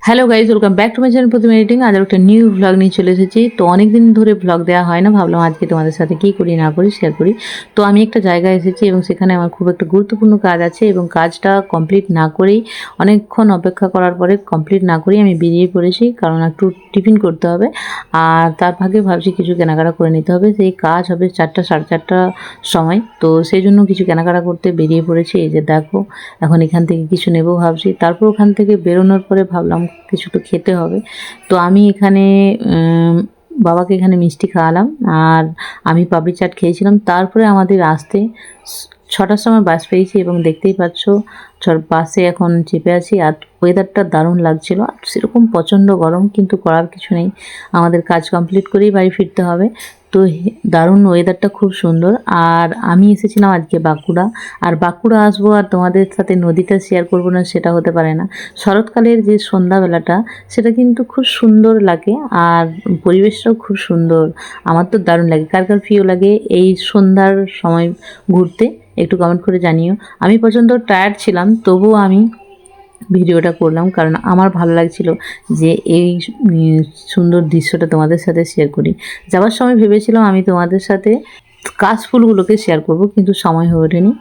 Hello guys, welcome back to my channel Pratima editing. আজ একটা new vlog নিয়ে চলে এসেছি। তো অনেক দিন ধরে ভ্লগ দেওয়া হয় না, ভাবলাম আজকে তোমাদের সাথে কী করি না করি শেয়ার করি। তো আমি একটা জায়গায় এসেছি এবং সেখানে আমার খুব একটা গুরুত্বপূর্ণ কাজ আছে এবং কাজটা কমপ্লিট না করেই, অনেকক্ষণ অপেক্ষা করার পরে কমপ্লিট না করেই আমি বেরিয়ে পড়েছি, কারণ একটু টিফিন করতে হবে। আর তার ভাগে ভাবছি কিছু কেনাকাটা করে নিতে হবে। সেই কাজ হবে 4টা সাড়ে 4টার সময়। তো সেই জন্য কিছু কেনাকাটা করতে বেরিয়ে পড়েছি। এই যে দেখো, এখন এখান থেকে কিছু নেবো ভাবছি। তারপর ওখান থেকে বেরোনোর পরে ভাবলাম কিছু তো খেতে হবে। তো আমি এখানে বাবাকে এখানে মিষ্টি খাওয়ালাম আর আমি পাপড়ি চাট খেয়েছিলাম। তারপরে আমাদের আসতে 6টার সময় বাস পেয়েছি এবং দেখতেই পাচ্ছ বাসে এখন চেপে আছি। আর ওয়েদারটা দারুণ লাগছিল। আর সেরকম প্রচণ্ড গরম, কিন্তু করার কিছু নেই, আমাদের কাজ কমপ্লিট করেই বাড়ি ফিরতে হবে। তো দারুণ ওয়েদারটা খুব সুন্দর। আর আমি এসেছিলাম আজকে বাঁকুড়া। আর বাঁকুড়া আসবো আর তোমাদের সাথে নদীটা শেয়ার করবো না, সেটা হতে পারে না। শরৎকালের যে সন্ধ্যাবেলাটা, সেটা কিন্তু খুব সুন্দর লাগে আর পরিবেশটাও খুব সুন্দর। আমার তো দারুণ লাগে। কার কার প্রিয় লাগে এই সন্ধ্যার সময় ঘুরতে, একটু কমেন্ট করে জানিও। আমি প্রচণ্ড টায়ার্ড ছিলাম, তবুও আমি ভিডিওটা করলাম, কারণ আমার ভালো লাগছিল যে এই সুন্দর দৃশ্যটা তোমাদের সাথে শেয়ার করি। যাওয়ার সময় ভেবেছিলাম আমি তোমাদের সাথে কাশফুলগুলোকে শেয়ার করব, কিন্তু সময় হয়ে ওঠেনি।